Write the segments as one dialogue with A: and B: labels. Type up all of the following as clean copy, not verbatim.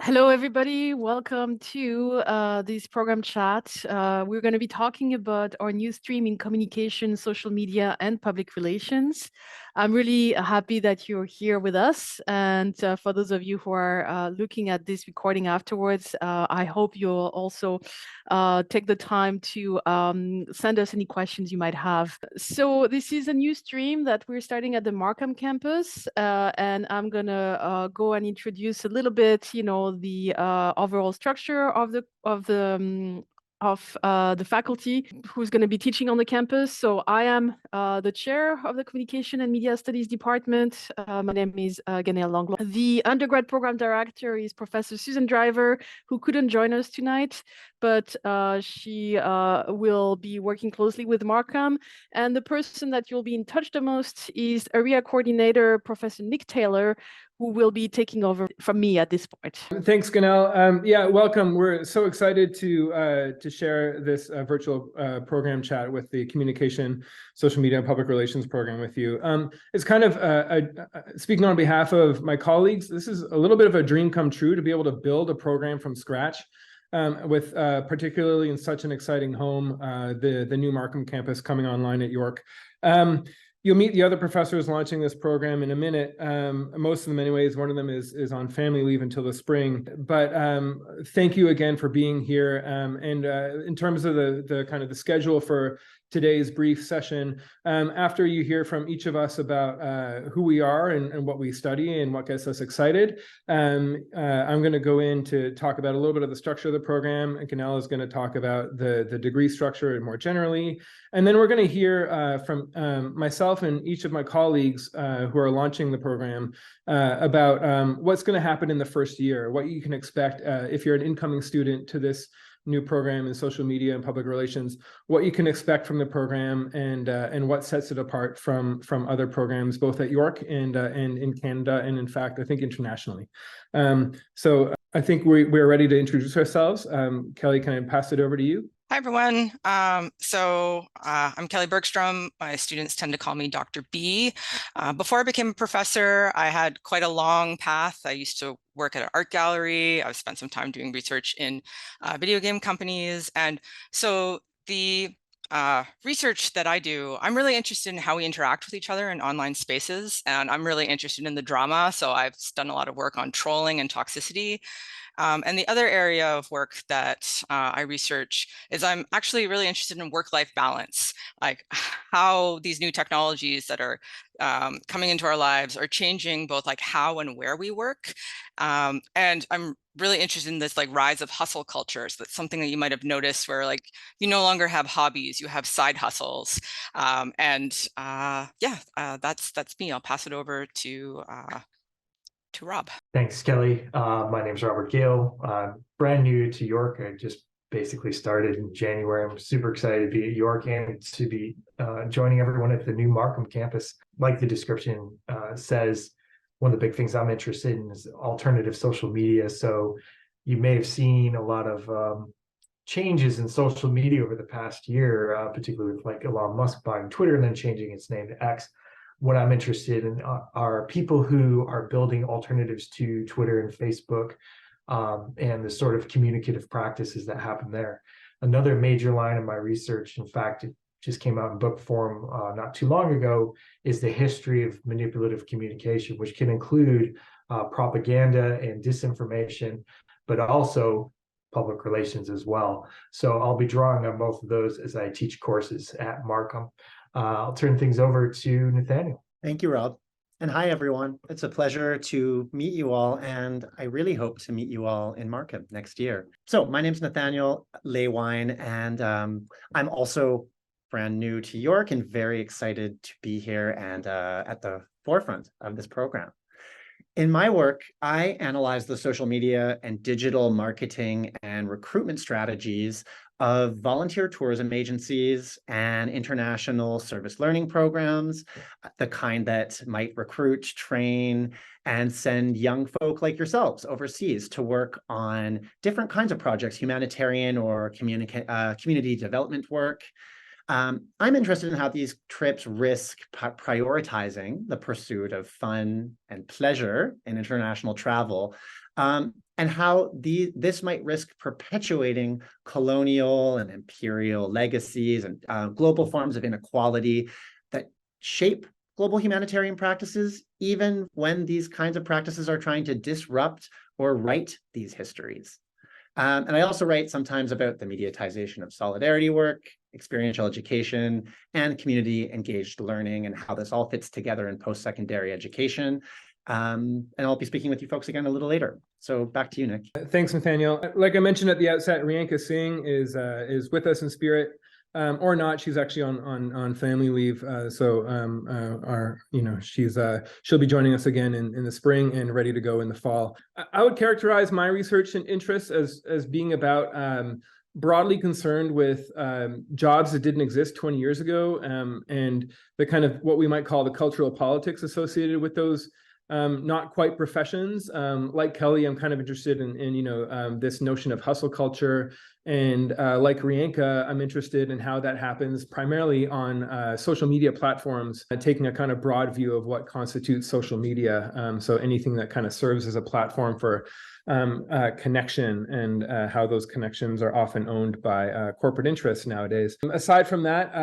A: Hello, everybody. Welcome to this program chat. We're going to be talking about our new stream in communication, social media, and public relations. I'm really happy that you're here with us. And for those of you who are looking at this recording afterwards, I hope you'll also take the time to send us any questions you might have. So this is a new stream that we're starting at the Markham campus, and I'm going to go and introduce a little bit, the overall structure of the faculty who's going to be teaching on the campus. So I am the chair of the Communication and Media Studies Department. My name is Ganelle Langlois. The undergrad program director is Professor Susan Driver, who couldn't join us tonight, but she will be working closely with Markham. And the person that you'll be in touch the most is area coordinator, Professor Nick Taylor, who will be taking over from me at this point.
B: Thanks, Ganelle. Yeah, welcome. We're so excited to share this virtual program chat with the Communication, Social Media, and Public Relations program with you. It's kind of, speaking on behalf of my colleagues, this is a little bit of a dream come true to be able to build a program from scratch. With particularly in such an exciting home, the new Markham campus coming online at York. You'll meet the other professors launching this program in a minute. Most of them anyways, one of them is on family leave until the spring. But thank you again for being here. And in terms of the kind of the schedule for today's brief session, after you hear from each of us about who we are and what we study and what gets us excited, I'm going to go in to talk about a little bit of the structure of the program. And Ganelle is going to talk about the degree structure and more generally. And then we're going to hear from myself and each of my colleagues who are launching the program about what's going to happen in the first year, what you can expect if you're an incoming student to this new program in social media and public relations, what you can expect from the program and what sets it apart from other programs, both at York and in Canada, and in fact, I think internationally. So I think we're ready to introduce ourselves. Kelly, can I pass it over to you?
C: Hi, everyone. I'm Kelly Bergstrom. My students tend to call me Dr. B. Before I became a professor, I had quite a long path. I used to work at an art gallery. I've spent some time doing research in video game companies. And so the research that I do, I'm really interested in how we interact with each other in online spaces. And I'm really interested in the drama. So I've done a lot of work on trolling and toxicity. And the other area of work that I research is I'm actually really interested in work-life balance, like how these new technologies that are coming into our lives are changing both like how and where we work. And I'm really interested in this like rise of hustle cultures. That's something that you might have noticed where like you no longer have hobbies, you have side hustles. That's me. I'll pass it over to Rob.
D: Thanks, Kelly. My name is Robert Gale. I'm brand new to York. I just basically started in January. I'm super excited to be at York and to be joining everyone at the new Markham campus. Like the description says, one of the big things I'm interested in is alternative social media. So you may have seen a lot of changes in social media over the past year, particularly with like Elon Musk buying Twitter and then changing its name to X. What I'm interested in are people who are building alternatives to Twitter and Facebook and the sort of communicative practices that happen there. Another major line of my research, in fact, it just came out in book form not too long ago, is the history of manipulative communication, which can include propaganda and disinformation, but also public relations as well. So I'll be drawing on both of those as I teach courses at Markham. I'll turn things over to Nathaniel.
E: Thank you, Rob. And hi, everyone. It's a pleasure to meet you all, and I really hope to meet you all in Markham next year. So my name's Nathaniel Lewine, and I'm also brand new to York and very excited to be here and at the forefront of this program. In my work, I analyze the social media and digital marketing and recruitment strategies of volunteer tourism agencies and international service learning programs, the kind that might recruit, train, and send young folk like yourselves overseas to work on different kinds of projects, humanitarian or community development work. I'm interested in how these trips risk prioritizing the pursuit of fun and pleasure in international travel and how this might risk perpetuating colonial and imperial legacies and global forms of inequality that shape global humanitarian practices, even when these kinds of practices are trying to disrupt or right these histories. And I also write sometimes about the mediatization of solidarity work, experiential education, and community-engaged learning, and how this all fits together in post-secondary education. And I'll be speaking with you folks again a little later. So back to you, Nick.
B: Thanks, Nathaniel. Like I mentioned at the outset, Rianka Singh is with us in spirit, or not. She's actually on family leave. She'll be joining us again in the spring and ready to go in the fall. I would characterize my research and interests as being about broadly concerned with jobs that didn't exist 20 years ago, and the kind of what we might call the cultural politics associated with those not quite professions. Like Kelly, I'm kind of interested in this notion of hustle culture, and like Rianka, I'm interested in how that happens primarily on social media platforms, taking a kind of broad view of what constitutes social media. So anything that kind of serves as a platform for connection, and how those connections are often owned by corporate interests nowadays. Aside from that,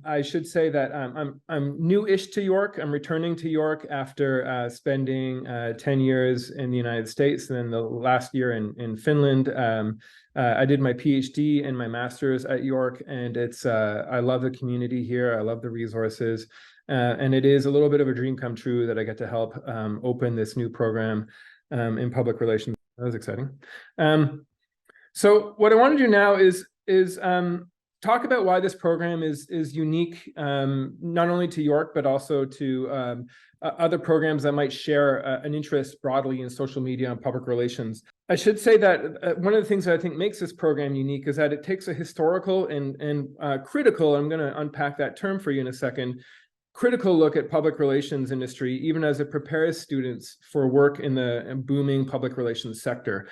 B: I should say that I'm new-ish to York. I'm returning to York after spending 10 years in the United States, and then the last year in Finland. I did my PhD and my master's at York, and I love the community here. I love the resources. And it is a little bit of a dream come true that I get to help open this new program in public relations. That was exciting. So what I want to do now is talk about why this program is unique, not only to York, but also to other programs that might share an interest broadly in social media and public relations. I should say that one of the things that I think makes this program unique is that it takes a historical and critical, I'm going to unpack that term for you in a second, critical look at public relations industry, even as it prepares students for work in the booming public relations sector.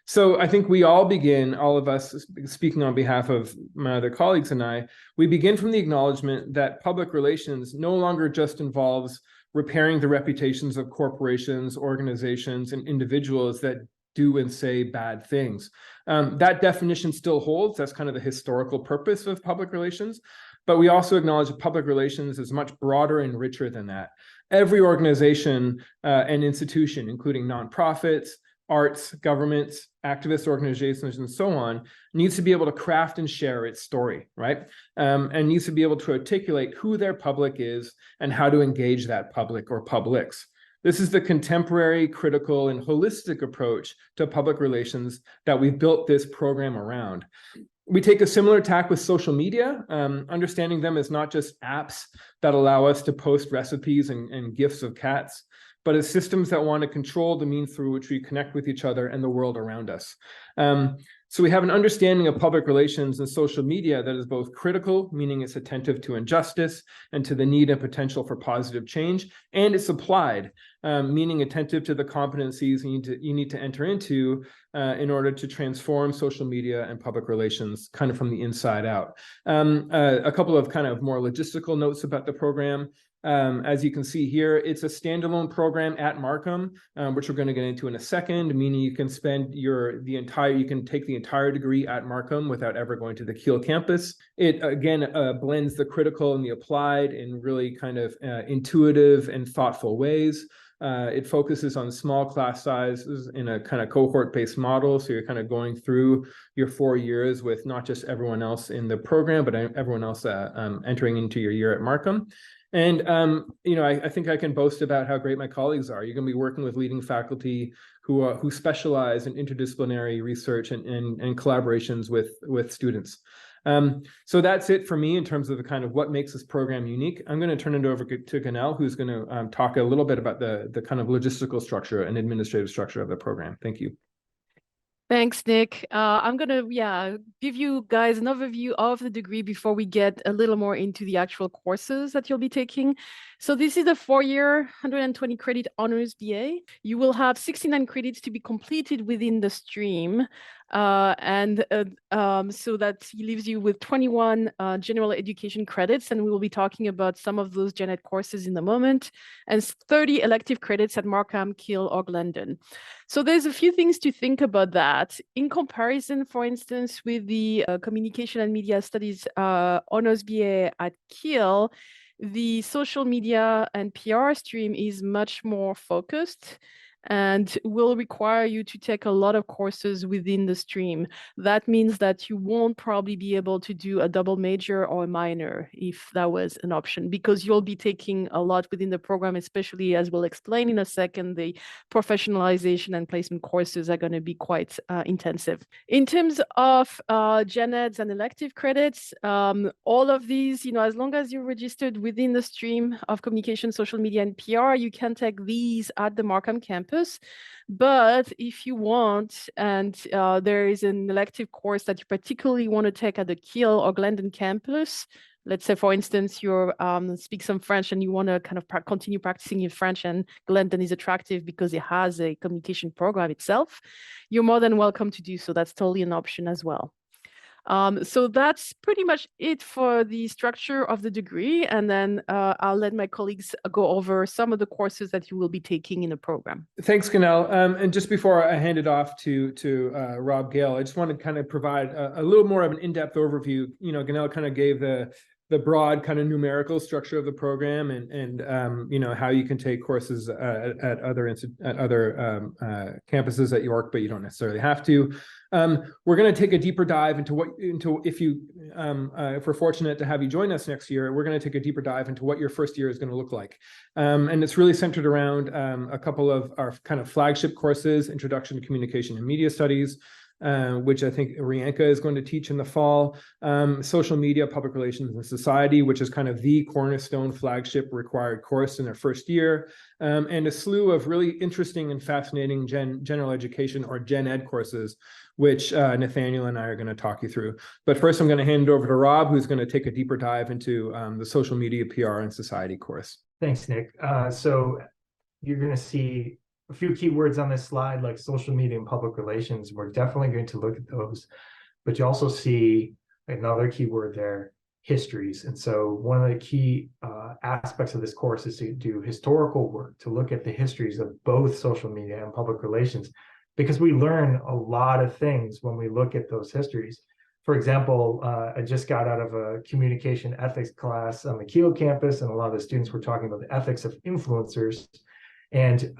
B: So I think we all begin, all of us speaking on behalf of my other colleagues and I, we begin from the acknowledgement that public relations no longer just involves repairing the reputations of corporations, organizations, and individuals that do and say bad things. That definition still holds. That's kind of the historical purpose of public relations. But we also acknowledge that public relations is much broader and richer than that. Every organization and institution, including nonprofits, arts, governments, activist organizations, and so on, needs to be able to craft and share its story, right? And needs to be able to articulate who their public is and how to engage that public or publics. This is the contemporary, critical, and holistic approach to public relations that we've built this program around. We take a similar tack with social media, understanding them as not just apps that allow us to post recipes and gifs of cats, but as systems that want to control the means through which we connect with each other and the world around us. So we have an understanding of public relations and social media that is both critical, meaning it's attentive to injustice and to the need and potential for positive change, and it's applied, meaning attentive to the competencies you need to enter into in order to transform social media and public relations kind of from the inside out. A couple of kind of more logistical notes about the program. As you can see here, it's a standalone program at Markham, which we're going to get into in a second, meaning you can spend you can take the entire degree at Markham without ever going to the Kiel campus. It, again, blends the critical and the applied in really kind of intuitive and thoughtful ways. It focuses on small class sizes in a kind of cohort-based model. So you're kind of going through your 4 years with not just everyone else in the program, but everyone else entering into your year at Markham. And, I think I can boast about how great my colleagues are. You're going to be working with leading faculty who specialize in interdisciplinary research and collaborations with students. So that's it for me in terms of the kind of what makes this program unique. I'm going to turn it over to Ganel, who's going to talk a little bit about the kind of logistical structure and administrative structure of the program. Thank you.
A: Thanks, Nick. I'm going to give you guys an overview of the degree before we get a little more into the actual courses that you'll be taking. So this is a 4-year, 120 credit honors BA. You will have 69 credits to be completed within the stream. So that leaves you with 21 general education credits, and we will be talking about some of those gen ed courses in a moment, and 30 elective credits at Markham, Keele, or Glendon. So there's a few things to think about that. In comparison, for instance, with the Communication and Media Studies Honors BA at Keele, the social media and PR stream is much more focused and will require you to take a lot of courses within the stream. That means that you won't probably be able to do a double major or a minor if that was an option, because you'll be taking a lot within the program, especially as we'll explain in a second, the professionalization and placement courses are going to be quite intensive. In terms of gen eds and elective credits, all of these, as long as you're registered within the stream of communication, social media, and PR, you can take these at the Markham campus. But if you want, and there is an elective course that you particularly want to take at the Keele or Glendon campus, let's say, for instance, you speak some French and you want to kind of continue practicing your French, and Glendon is attractive because it has a communication program itself, you're more than welcome to do so. That's totally an option as well. So that's pretty much it for the structure of the degree. And then I'll let my colleagues go over some of the courses that you will be taking in the program.
B: Thanks, Ganel. And just before I hand it off to Rob Gale, I just want to kind of provide a little more of an in-depth overview. Ganel kind of gave the broad kind of numerical structure of the program, and how you can take courses at other campuses at York, but you don't necessarily have to. We're going to take a deeper dive into if we're fortunate to have you join us next year, we're going to take a deeper dive into what your first year is going to look like. And it's really centered around a couple of our kind of flagship courses: Introduction to Communication and Media Studies, which I think Rianka is going to teach in the fall, Social Media, Public Relations, and Society, which is kind of the cornerstone flagship required course in their first year, and a slew of really interesting and fascinating general education or gen ed courses, which Nathaniel and I are going to talk you through. But first, I'm going to hand it over to Rob, who's going to take a deeper dive into the Social Media, PR, and Society course.
D: Thanks, Nick. So you're going to see a few keywords on this slide, like social media and public relations. We're definitely going to look at those, but you also see another keyword there, histories. And so one of the key aspects of this course is to do historical work, to look at the histories of both social media and public relations, because we learn a lot of things when we look at those histories. For example, I just got out of a communication ethics class on the Keele campus, and a lot of the students were talking about the ethics of influencers. And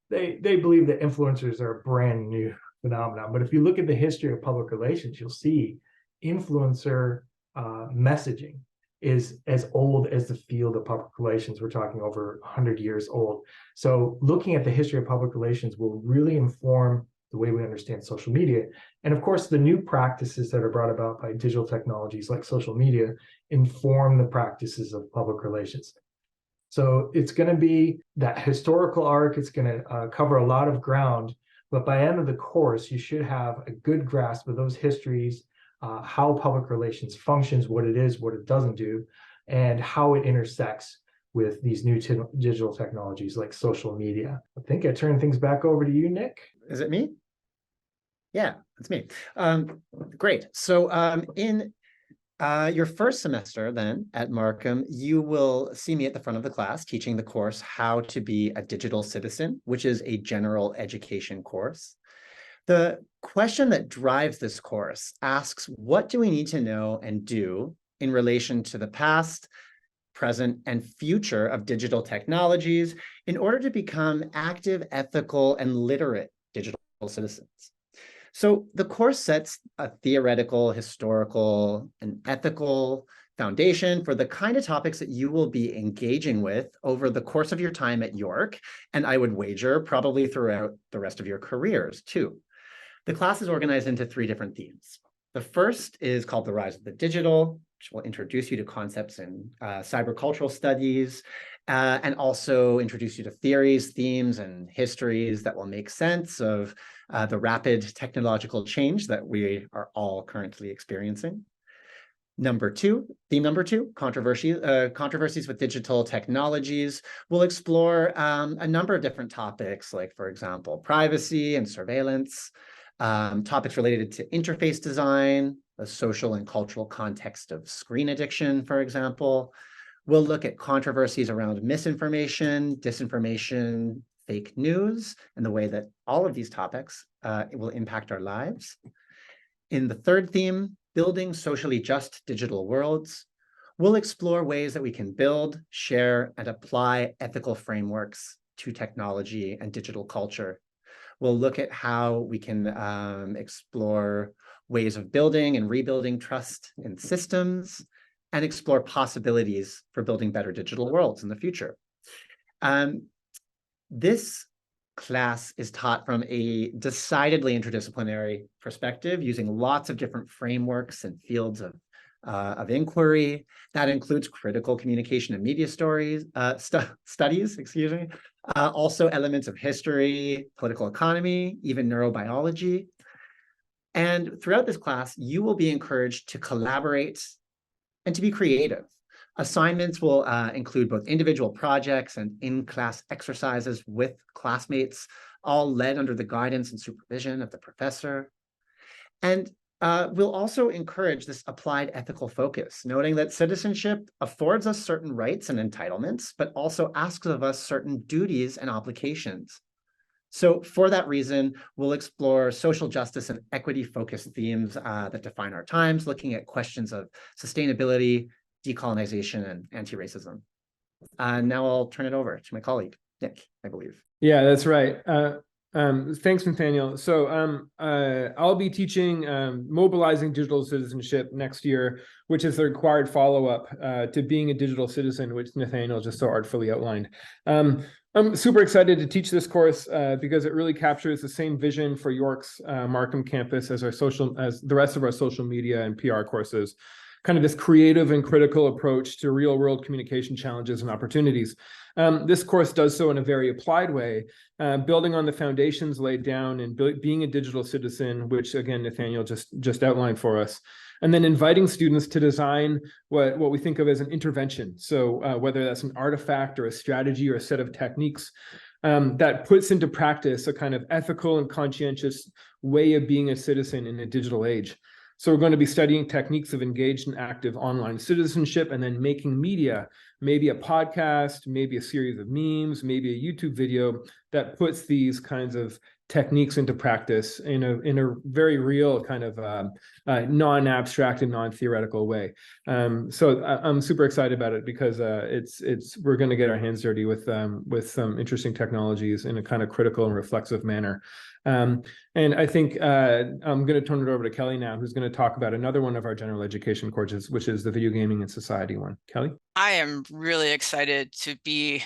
D: they believe that influencers are a brand new phenomenon. But if you look at the history of public relations, you'll see influencer messaging is as old as the field of public relations. We're talking over 100 years old. So looking at the history of public relations will really inform the way we understand social media. And of course, the new practices that are brought about by digital technologies like social media inform the practices of public relations. So it's going to be that historical arc. It's going to cover a lot of ground, but by the end of the course, you should have a good grasp of those histories, how public relations functions, what it is, what it doesn't do, and how it intersects with these new digital technologies like social media. I think I turn things back over to you, Nick.
E: Is it me? Yeah, it's me. Great. So in your first semester then at Markham, you will see me at the front of the class teaching the course How to Be a Digital Citizen, which is a general education course. The question that drives this course asks, what do we need to know and do in relation to the past, present, and future of digital technologies in order to become active, ethical, and literate digital citizens? So the course sets a theoretical, historical, and ethical foundation for the kind of topics that you will be engaging with over the course of your time at York, and I would wager probably throughout the rest of your careers too. The class is organized into 3 different themes. The first is called The Rise of the Digital, which will introduce you to concepts in cybercultural studies, and also introduce you to theories, themes, and histories that will make sense of the rapid technological change that we are all currently experiencing. Theme number two, controversies with digital technologies. We'll explore a number of different topics, like, for example, privacy and surveillance, topics related to interface design, the social and cultural context of screen addiction, for example. We'll look at controversies around misinformation, disinformation, fake news, and the way that all of these topics will impact our lives. In the third theme, building socially just digital worlds, we'll explore ways that we can build, share, and apply ethical frameworks to technology and digital culture. We'll look at how we can explore ways of building and rebuilding trust in systems and explore possibilities for building better digital worlds in the future. This class is taught from a decidedly interdisciplinary perspective, using lots of different frameworks and fields of inquiry. That includes critical communication and media studies, excuse me. Also elements of history, political economy, even neurobiology. And throughout this class, you will be encouraged to collaborate and to be creative. Assignments will include both individual projects and in-class exercises with classmates, all led under the guidance and supervision of the professor. And we'll also encourage this applied ethical focus, noting that citizenship affords us certain rights and entitlements, but also asks of us certain duties and obligations. So for that reason, we'll explore social justice and equity-focused themes that define our times, looking at questions of sustainability, decolonization, and anti-racism. Now I'll turn it over to my colleague, Nick, I believe.
B: Yeah, that's right. Thanks, Nathaniel. So I'll be teaching mobilizing digital citizenship next year, which is the required follow-up to being a digital citizen, which Nathaniel just so artfully outlined. I'm super excited to teach this course because it really captures the same vision for York's Markham campus as the rest of our social media and PR courses. Kind of this creative and critical approach to real-world communication challenges and opportunities. This course does so in a very applied way, building on the foundations laid down in being a digital citizen, which again, Nathaniel just outlined for us, and then inviting students to design what we think of as an intervention. So whether that's an artifact or a strategy or a set of techniques that puts into practice a kind of ethical and conscientious way of being a citizen in a digital age. So we're going to be studying techniques of engaged and active online citizenship, and then making media, maybe a podcast, maybe a series of memes, maybe a YouTube video that puts these kinds of techniques into practice in a very real kind of non-abstract and non-theoretical way. So I'm super excited about it because we're going to get our hands dirty with some interesting technologies in a kind of critical and reflexive manner. And I think I'm going to turn it over to Kelly now, who's going to talk about another one of our general education courses, which is the video gaming and society one. Kelly?
C: I am really excited to be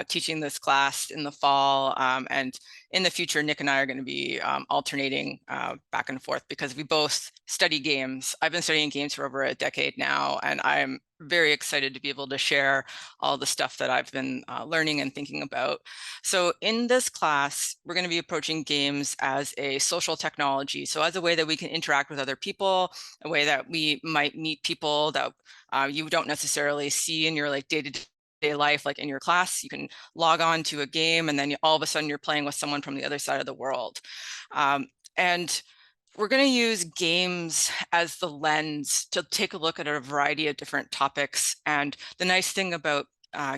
C: teaching this class in the fall, and in the future, Nick and I are going to be alternating back and forth because we both study games. I've been studying games for over a decade now, and I'm very excited to be able to share all the stuff that I've been learning and thinking about. So in this class, we're going to be approaching games as a social technology. So as a way that we can interact with other people, a way that we might meet people that you don't necessarily see in your like day-to-day life, like in your class. You can log on to a game and then all of a sudden you're playing with someone from the other side of the world. And we're going to use games as the lens to take a look at a variety of different topics. And the nice thing about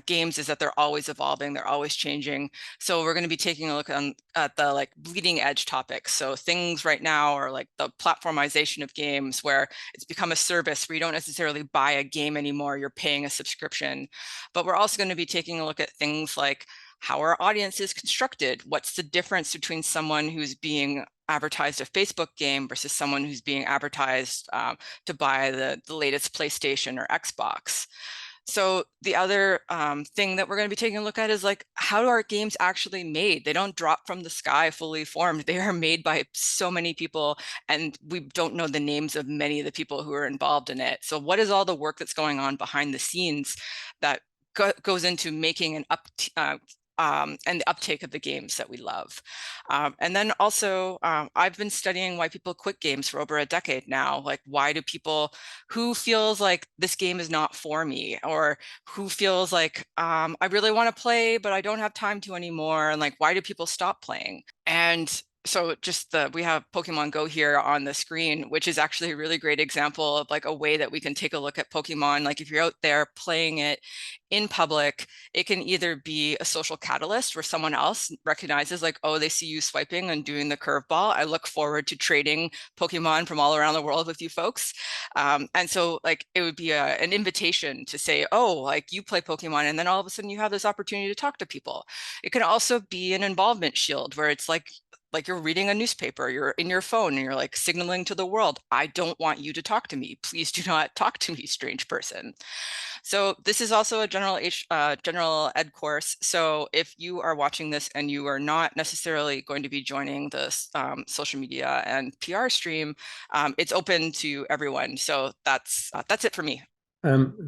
C: games is that they're always evolving, they're always changing. So we're going to be taking a look at the like bleeding edge topics. So things right now are like the platformization of games, where it's become a service where you don't necessarily buy a game anymore, you're paying a subscription. But we're also going to be taking a look at things like how our audience is constructed. What's the difference between someone who's being advertised a Facebook game versus someone who's being advertised to buy the latest PlayStation or Xbox? So the other thing that we're going to be taking a look at is like, how are games actually made? They don't drop from the sky fully formed. They are made by so many people, and we don't know the names of many of the people who are involved in it. So what is all the work that's going on behind the scenes that goes into making an and the uptake of the games that we love. And then also, I've been studying why people quit games for over a decade now. Like, why do people, who feels like this game is not for me, or who feels like I really want to play, but I don't have time to anymore? And like, why do people stop playing? And So just we have Pokemon Go here on the screen, which is actually a really great example of like a way that we can take a look at Pokemon. Like if you're out there playing it in public, it can either be a social catalyst where someone else recognizes like, oh, they see you swiping and doing the curveball. I look forward to trading Pokemon from all around the world with you folks. And so like it would be an invitation to say, oh, like you play Pokemon, and then all of a sudden you have this opportunity to talk to people. It can also be an involvement shield where it's like you're reading a newspaper, you're in your phone and you're like signaling to the world, I don't want you to talk to me. Please do not talk to me, strange person. So this is also a general ed course. So if you are watching this and you are not necessarily going to be joining the social media and PR stream, it's open to everyone. So that's it for me.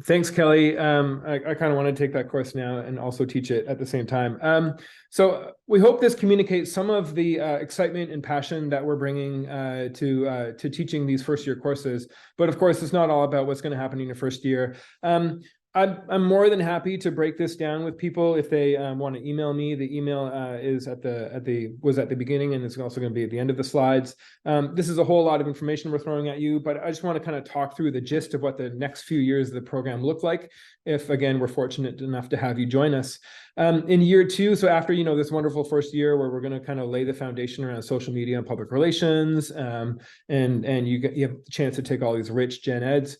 B: Thanks, Kelly. I kind of want to take that course now and also teach it at the same time. So we hope this communicates some of the excitement and passion that we're bringing to teaching these first year courses. But of course, it's not all about what's going to happen in your first year. I'm more than happy to break this down with people if they want to email me. The email is was at the beginning, and it's also going to be at the end of the slides. This is a whole lot of information we're throwing at you, but I just want to kind of talk through the gist of what the next few years of the program look like, if again we're fortunate enough to have you join us. In year two, so after this wonderful first year where we're going to kind of lay the foundation around social media and public relations, and you have the chance to take all these rich gen eds.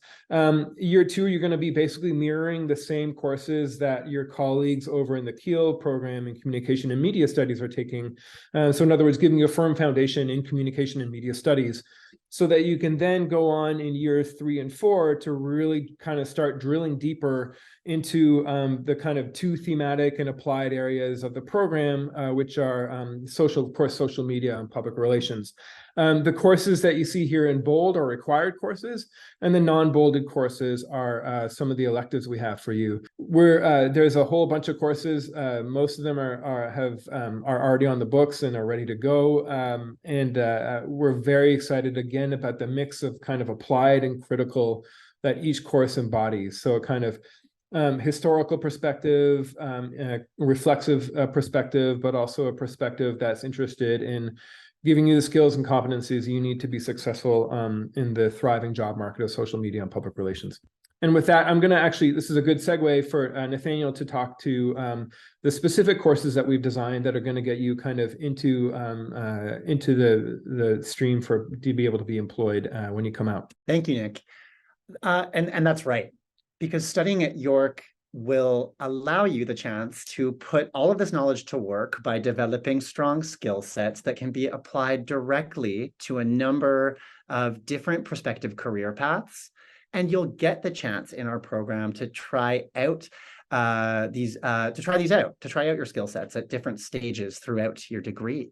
B: Year two, you're going to be basically mirroring the same courses that your colleagues over in the Kiel program in communication and media studies are taking. So in other words, giving you a firm foundation in communication and media studies, so that you can then go on in years 3 and 4 to really kind of start drilling deeper into the kind of two thematic and applied areas of the program, which are social media and public relations. The courses that you see here in bold are required courses, and the non-bolded courses are some of the electives we have for you. There's a whole bunch of courses. Most of them are already on the books and are ready to go. We're very excited again about the mix of kind of applied and critical that each course embodies. So a kind of historical perspective, reflexive perspective, but also a perspective that's interested in giving you the skills and competencies you need to be successful in the thriving job market of social media and public relations. And with that, I'm going to this is a good segue for Nathaniel to talk to the specific courses that we've designed that are going to get you kind of into the stream to be able to be employed when you come out.
E: Thank you, Nick. And that's right, because studying at York will allow you the chance to put all of this knowledge to work by developing strong skill sets that can be applied directly to a number of different prospective career paths. And you'll get the chance in our program to try out your skill sets at different stages throughout your degree.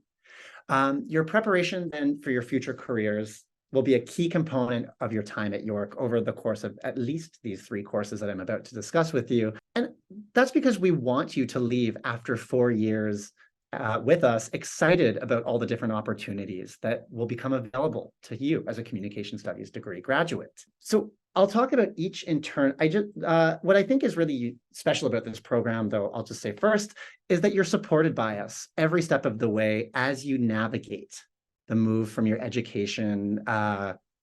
E: Your preparation then for your future careers will be a key component of your time at York over the course of at least these 3 courses that I'm about to discuss with you. And that's because we want you to leave after 4 years with us excited about all the different opportunities that will become available to you as a communication studies degree graduate. So I'll talk about each in turn. What I think is really special about this program, though, I'll just say first, is that you're supported by us every step of the way as you navigate the move from your education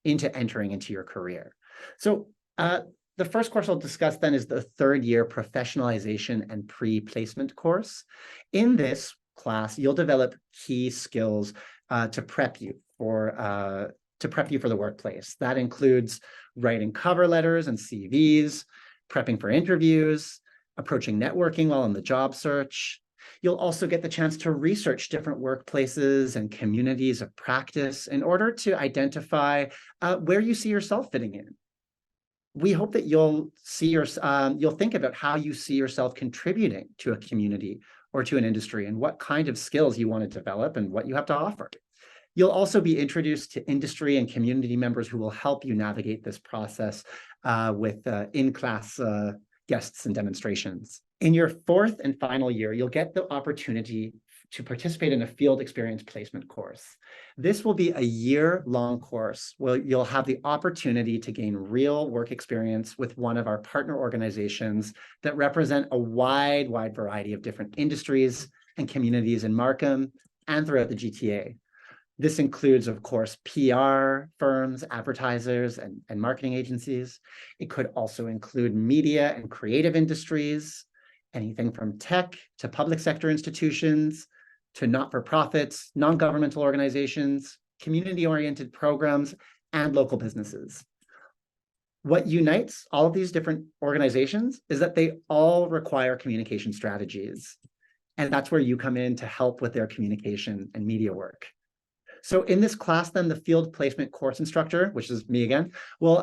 E: into entering into your career. So the first course I'll discuss then is the 3rd year professionalization and pre-placement course. In this class, you'll develop key skills to prep you for the workplace. That includes writing cover letters and CVs, prepping for interviews, approaching networking while on the job search. You'll also get the chance to research different workplaces and communities of practice in order to identify where you see yourself fitting in. We hope that you'll think about how you see yourself contributing to a community or to an industry and what kind of skills you want to develop and what you have to offer. You'll also be introduced to industry and community members who will help you navigate this process with in-class guests and demonstrations. In your 4th and final year, you'll get the opportunity to participate in a field experience placement course. This will be a year-long course where you'll have the opportunity to gain real work experience with one of our partner organizations that represent a wide variety of different industries and communities in Markham and throughout the GTA. This includes, of course, PR firms, advertisers, and marketing agencies. It could also include media and creative industries, anything from tech to public sector institutions, to not-for-profits, non-governmental organizations, community-oriented programs, and local businesses. What unites all of these different organizations is that they all require communication strategies. And that's where you come in to help with their communication and media work. So in this class, then, the field placement course instructor, which is me again, will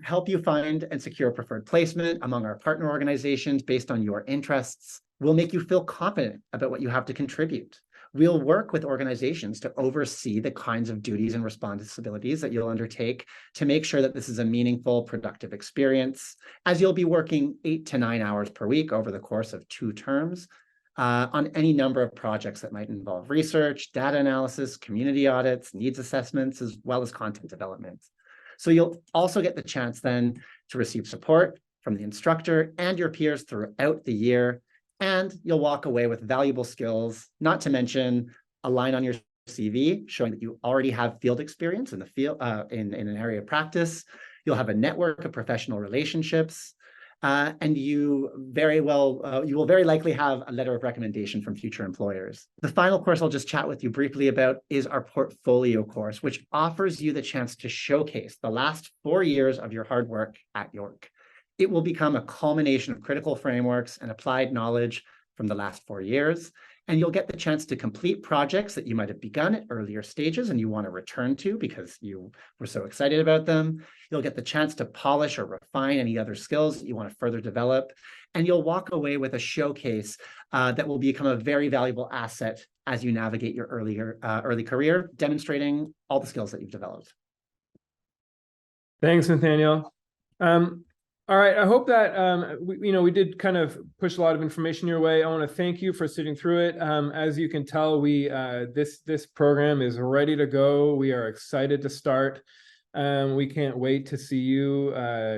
E: help you find and secure a preferred placement among our partner organizations based on your interests. We'll make you feel confident about what you have to contribute. We'll work with organizations to oversee the kinds of duties and responsibilities that you'll undertake to make sure that this is a meaningful, productive experience, as you'll be working 8 to 9 hours per week over the course of 2 terms. On any number of projects that might involve research, data analysis, community audits, needs assessments, as well as content development. So you'll also get the chance then to receive support from the instructor and your peers throughout the year, and you'll walk away with valuable skills, not to mention a line on your CV showing that you already have field experience in the field, in an area of practice. You'll have a network of professional relationships, and you will very likely have a letter of recommendation from future employers. The final course I'll just chat with you briefly about is our portfolio course, which offers you the chance to showcase the last 4 years of your hard work at York. It will become a culmination of critical frameworks and applied knowledge from the last 4 years. And you'll get the chance to complete projects that you might have begun at earlier stages and you want to return to because you were so excited about them. You'll get the chance to polish or refine any other skills that you want to further develop. And you'll walk away with a showcase that will become a very valuable asset as you navigate your early career, demonstrating all the skills that you've developed.
B: Thanks, Nathaniel. All right, I hope that we did kind of push a lot of information your way. I want to thank you for sitting through it. As you can tell, this program is ready to go. We are excited to start. We can't wait to see you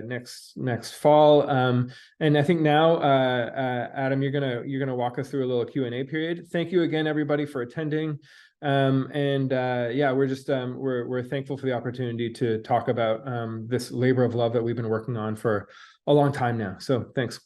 B: next fall. And I think now, Adam, you're gonna walk us through a little Q&A period. Thank you again, everybody, for attending. Yeah, we're thankful for the opportunity to talk about this labor of love that we've been working on for a long time now. So thanks.